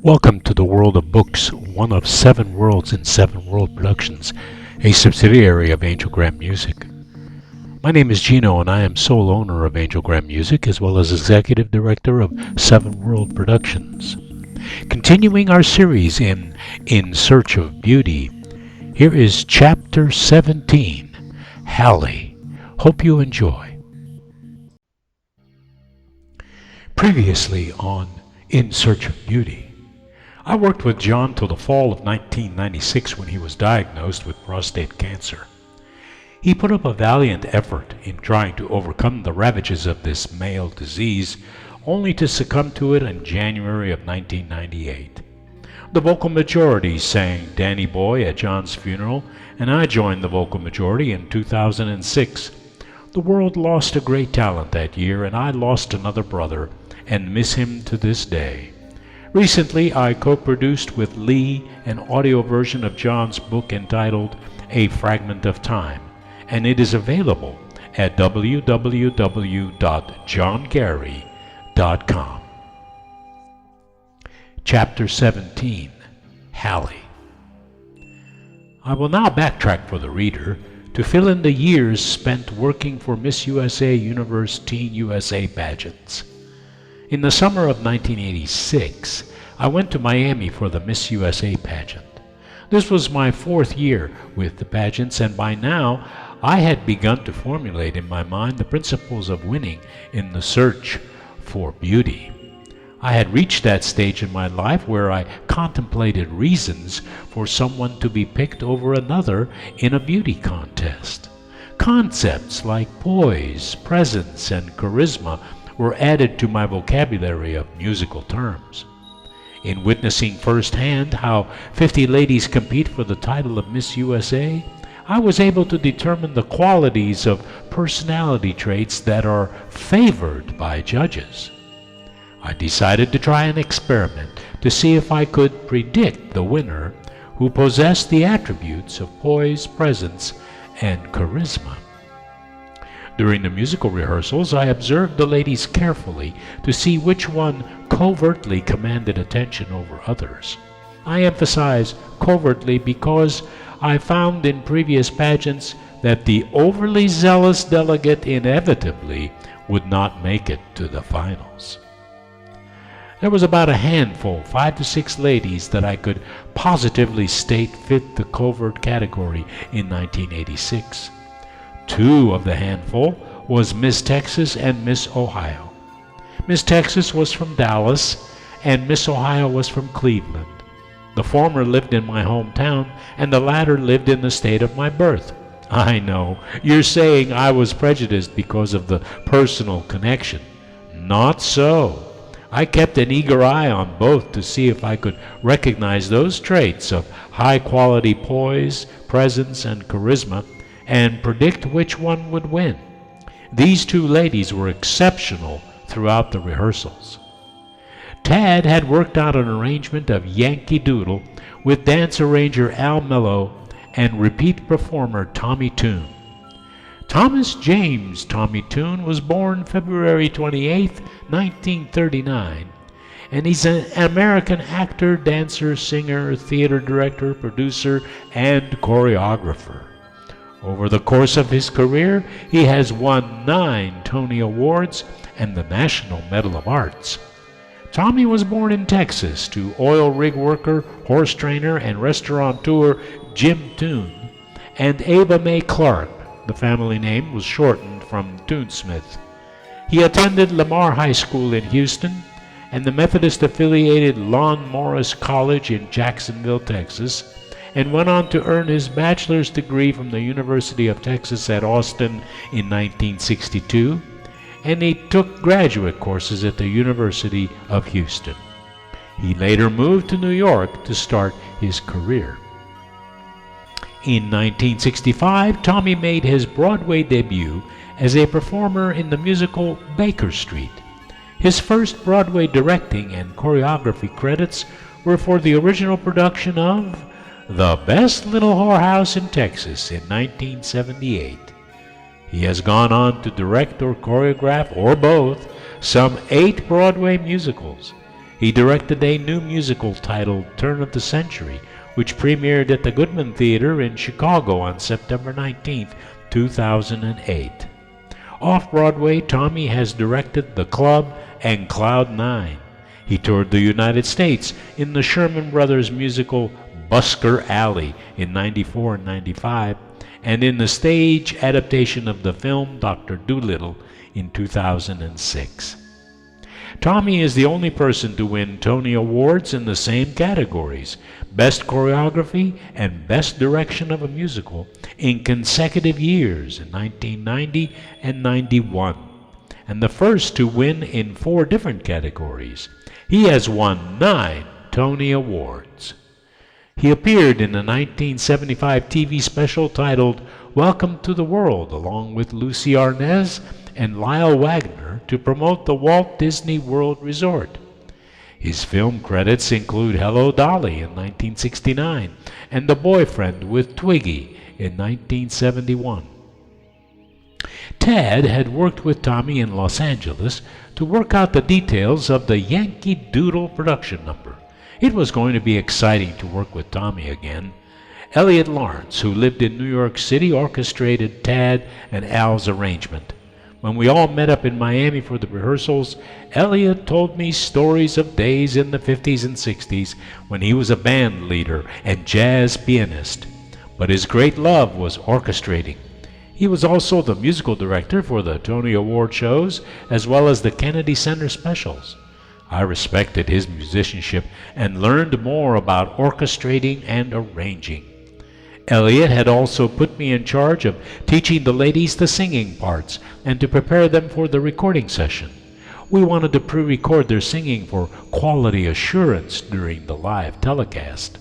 Welcome to the world of books, one of 7 worlds in 7 World Productions, a subsidiary of Angelgram Music. My name is Gino and I am sole owner of Angelgram Music as well as executive director of 7 World Productions. Continuing our series In Search of Beauty, here is Chapter 17, Halle. Hope you enjoy. Previously on In Search of Beauty, I worked with John till the fall of 1996 when he was diagnosed with prostate cancer. He put up a valiant effort in trying to overcome the ravages of this male disease, only to succumb to it in January of 1998. The vocal majority sang Danny Boy at John's funeral, and I joined the vocal majority in 2006. The world lost a great talent that year, and I lost another brother, and miss him to this day. Recently, I co-produced with Lee an audio version of John's book entitled A Fragment of Time, and it is available at www.johngary.com. Chapter 17, Halle. I will now backtrack for the reader to fill in the years spent working for Miss USA Universe Teen USA pageants. In the summer of 1986, I went to Miami for the Miss USA pageant. This was my 4th year with the pageants, and by now I had begun to formulate in my mind the principles of winning in the search for beauty. I had reached that stage in my life where I contemplated reasons for someone to be picked over another in a beauty contest. Concepts like poise, presence, and charisma were added to my vocabulary of musical terms. In witnessing firsthand how 50 ladies compete for the title of Miss USA, I was able to determine the qualities of personality traits that are favored by judges. I decided to try an experiment to see if I could predict the winner who possessed the attributes of poise, presence, and charisma. During the musical rehearsals, I observed the ladies carefully to see which one covertly commanded attention over others. I emphasize covertly because I found in previous pageants that the overly zealous delegate inevitably would not make it to the finals. There was about a handful, 5 to 6 ladies that I could positively state fit the covert category in 1986. 2 of the handful was Miss Texas and Miss Ohio. Miss Texas was from Dallas, and Miss Ohio was from Cleveland. The former lived in my hometown, and the latter lived in the state of my birth. I know, you're saying I was prejudiced because of the personal connection. Not so. I kept an eager eye on both to see if I could recognize those traits of high-quality poise, presence, and charisma, and predict which one would win. These 2 ladies were exceptional throughout the rehearsals. Tad had worked out an arrangement of Yankee Doodle with dance arranger Al Mello and repeat performer Tommy Tune. Thomas James Tommy Tune was born February 28, 1939, and he's an American actor, dancer, singer, theater director, producer, and choreographer. Over the course of his career, he has won 9 Tony Awards and the National Medal of Arts. Tommy was born in Texas to oil rig worker, horse trainer, and restaurateur Jim Toon and Ava Mae Clark. The family name was shortened from Toonsmith. He attended Lamar High School in Houston and the Methodist-affiliated Lon Morris College in Jacksonville, Texas, and went on to earn his bachelor's degree from the University of Texas at Austin in 1962, and he took graduate courses at the University of Houston. He later moved to New York to start his career. In 1965, Tommy made his Broadway debut as a performer in the musical Baker Street. His first Broadway directing and choreography credits were for the original production of The Best Little Whorehouse in Texas in 1978. He has gone on to direct or choreograph, or both, some 8 Broadway musicals. He directed a new musical titled Turn of the Century, which premiered at the Goodman Theater in Chicago on September 19, 2008. Off-Broadway, Tommy has directed The Club and Cloud 9. He toured the United States in the Sherman Brothers musical Busker Alley in 94 and 95, and in the stage adaptation of the film Dr. Dolittle in 2006. Tommy is the only person to win Tony Awards in the same categories, Best Choreography and Best Direction of a Musical, in consecutive years in 1990 and 91, and the first to win in 4 different categories. He has won 9 Tony Awards. He appeared in a 1975 TV special titled Welcome to the World along with Lucy Arnaz and Lyle Wagner to promote the Walt Disney World Resort. His film credits include Hello Dolly in 1969 and The Boyfriend with Twiggy in 1971. Tad had worked with Tommy in Los Angeles to work out the details of the Yankee Doodle production number. It was going to be exciting to work with Tommy again. Elliot Lawrence, who lived in New York City, orchestrated Tad and Al's arrangement. When we all met up in Miami for the rehearsals, Elliot told me stories of days in the 50s and 60s when he was a band leader and jazz pianist. But his great love was orchestrating. He was also the musical director for the Tony Award shows as well as the Kennedy Center specials. I respected his musicianship and learned more about orchestrating and arranging. Elliot had also put me in charge of teaching the ladies the singing parts and to prepare them for the recording session. We wanted to pre-record their singing for quality assurance during the live telecast.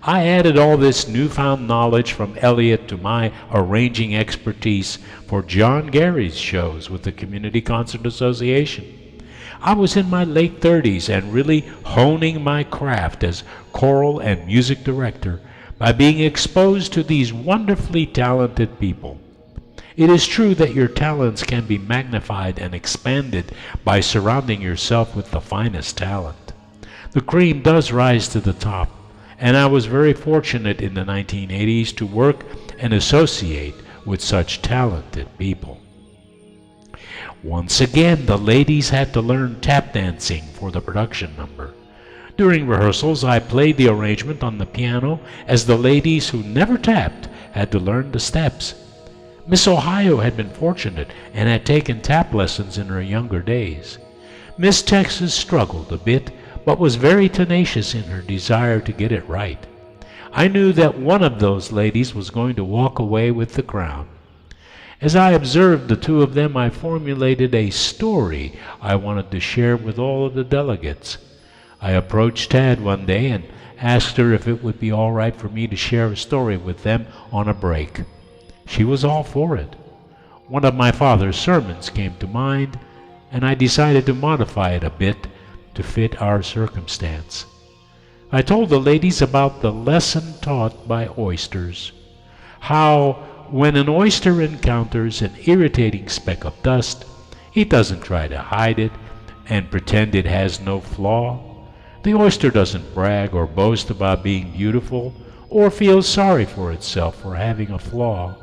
I added all this newfound knowledge from Elliot to my arranging expertise for John Gary's shows with the Community Concert Association. I was in my late 30s and really honing my craft as choral and music director by being exposed to these wonderfully talented people. It is true that your talents can be magnified and expanded by surrounding yourself with the finest talent. The cream does rise to the top, and I was very fortunate in the 1980s to work and associate with such talented people. Once again, the ladies had to learn tap dancing for the production number. During rehearsals, I played the arrangement on the piano as the ladies who never tapped had to learn the steps. Miss Ohio had been fortunate and had taken tap lessons in her younger days. Miss Texas struggled a bit, but was very tenacious in her desire to get it right. I knew that one of those ladies was going to walk away with the crown. As I observed the two of them, I formulated a story I wanted to share with all of the delegates. I approached Tad one day and asked her if it would be all right for me to share a story with them on a break. She was all for it. One of my father's sermons came to mind, and I decided to modify it a bit to fit our circumstance. I told the ladies about the lesson taught by oysters, how when an oyster encounters an irritating speck of dust, it doesn't try to hide it and pretend it has no flaw. The oyster doesn't brag or boast about being beautiful or feel sorry for itself for having a flaw.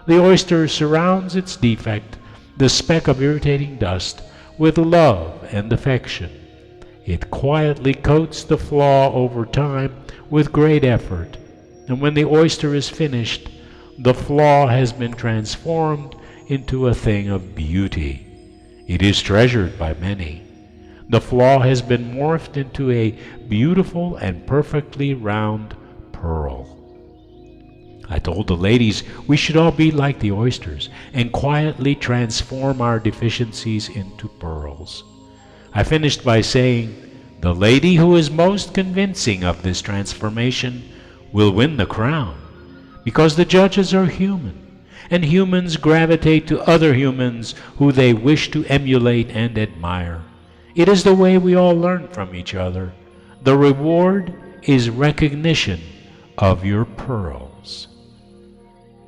The oyster surrounds its defect, the speck of irritating dust, with love and affection. It quietly coats the flaw over time with great effort, and when the oyster is finished, the flaw has been transformed into a thing of beauty. It is treasured by many. The flaw has been morphed into a beautiful and perfectly round pearl. I told the ladies we should all be like the oysters and quietly transform our deficiencies into pearls. I finished by saying, the lady who is most convincing of this transformation will win the crown, because the judges are human, and humans gravitate to other humans who they wish to emulate and admire. It is the way we all learn from each other. The reward is recognition of your pearls.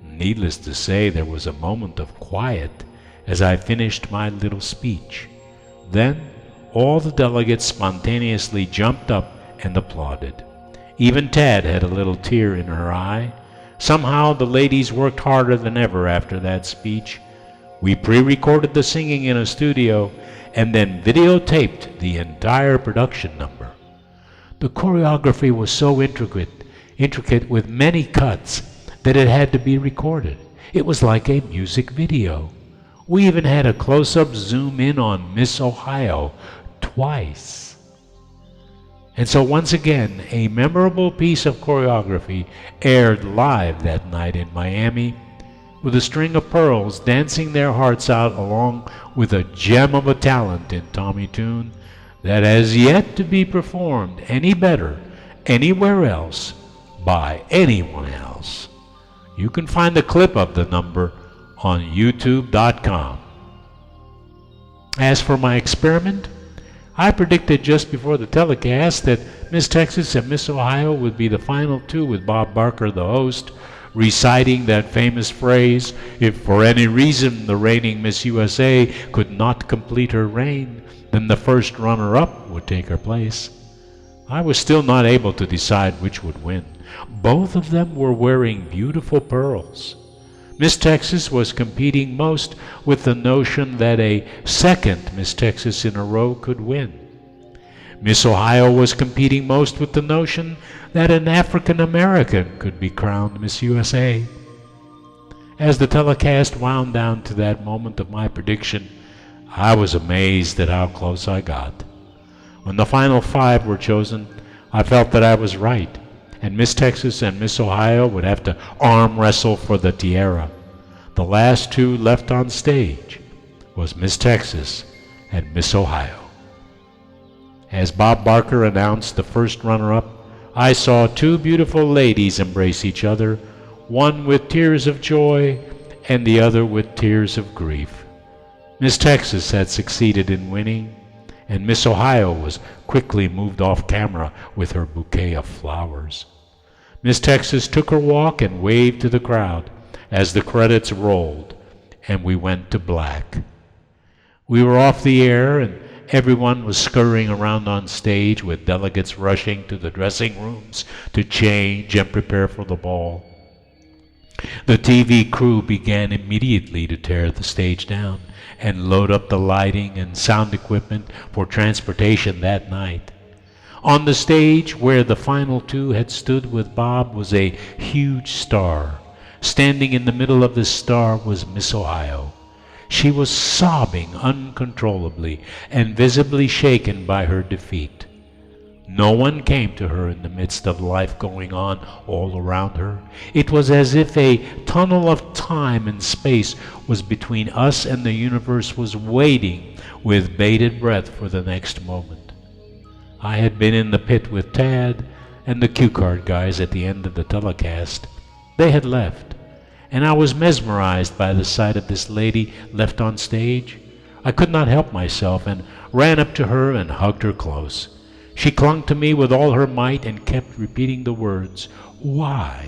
Needless to say, there was a moment of quiet as I finished my little speech. Then all the delegates spontaneously jumped up and applauded. Even Tad had a little tear in her eye. Somehow the ladies worked harder than ever after that speech. We pre-recorded the singing in a studio and then videotaped the entire production number. The choreography was so intricate with many cuts that it had to be recorded. It was like a music video. We even had a close-up zoom in on Miss Ohio twice. And so once again, a memorable piece of choreography aired live that night in Miami, with a string of pearls dancing their hearts out along with a gem of a talent in Tommy Tune that has yet to be performed any better anywhere else by anyone else. You can find a clip of the number on youtube.com. As for my experiment, I predicted just before the telecast that Miss Texas and Miss Ohio would be the final two, with Bob Barker, the host, reciting that famous phrase, "If for any reason the reigning Miss USA could not complete her reign, then the first runner-up would take her place." I was still not able to decide which would win. Both of them were wearing beautiful pearls. Miss Texas was competing most with the notion that a second Miss Texas in a row could win. Miss Ohio was competing most with the notion that an African American could be crowned Miss USA. As the telecast wound down to that moment of my prediction, I was amazed at how close I got. When the final five were chosen, I felt that I was right, and Miss Texas and Miss Ohio would have to arm wrestle for the tiara. The last two left on stage was Miss Texas and Miss Ohio. As Bob Barker announced the first runner-up, I saw two beautiful ladies embrace each other, one with tears of joy and the other with tears of grief. Miss Texas had succeeded in winning, and Miss Ohio was quickly moved off camera with her bouquet of flowers. Miss Texas took her walk and waved to the crowd as the credits rolled, and we went to black. We were off the air, and everyone was scurrying around on stage, with delegates rushing to the dressing rooms to change and prepare for the ball. The TV crew began immediately to tear the stage down and load up the lighting and sound equipment for transportation that night. On the stage where the final two had stood with Bob was a huge star. Standing in the middle of this star was Miss Ohio. She was sobbing uncontrollably and visibly shaken by her defeat. No one came to her in the midst of life going on all around her. It was as if a tunnel of time and space was between us, and the universe was waiting with bated breath for the next moment. I had been in the pit with Tad and the cue card guys at the end of the telecast. They had left, and I was mesmerized by the sight of this lady left on stage. I could not help myself and ran up to her and hugged her close. She clung to me with all her might and kept repeating the words, "Why?"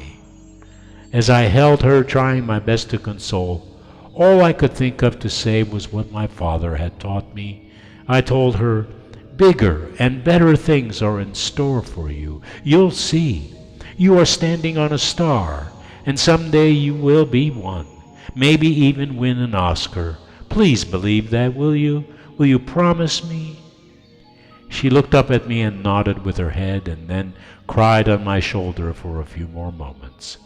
As I held her, trying my best to console, all I could think of to say was what my father had taught me. I told her, "Bigger and better things are in store for you. You'll see. You are standing on a star, and someday you will be one. Maybe even win an Oscar. Please believe that, will you? Will you promise me?" She looked up at me and nodded with her head, and then cried on my shoulder for a few more moments.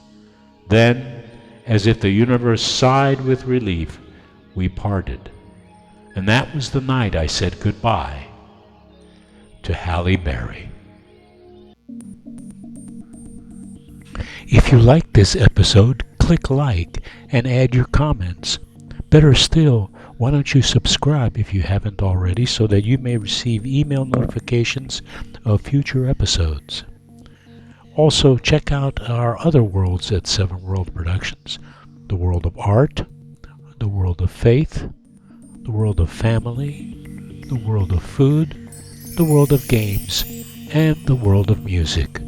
Then, as if the universe sighed with relief, we parted. And that was the night I said goodbye to Halle Berry. If you liked this episode, click like and add your comments. Better still, why don't you subscribe if you haven't already, so that you may receive email notifications of future episodes. Also, check out our other worlds at Seven World Productions: the world of art, the world of faith, the world of family, the world of food, the world of games, and the world of music.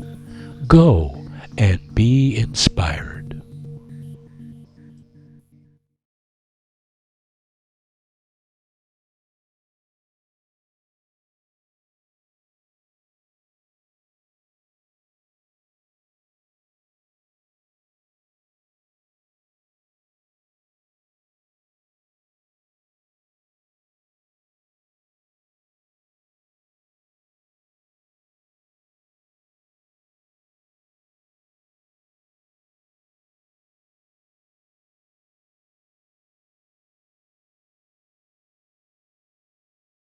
Go and be inspired.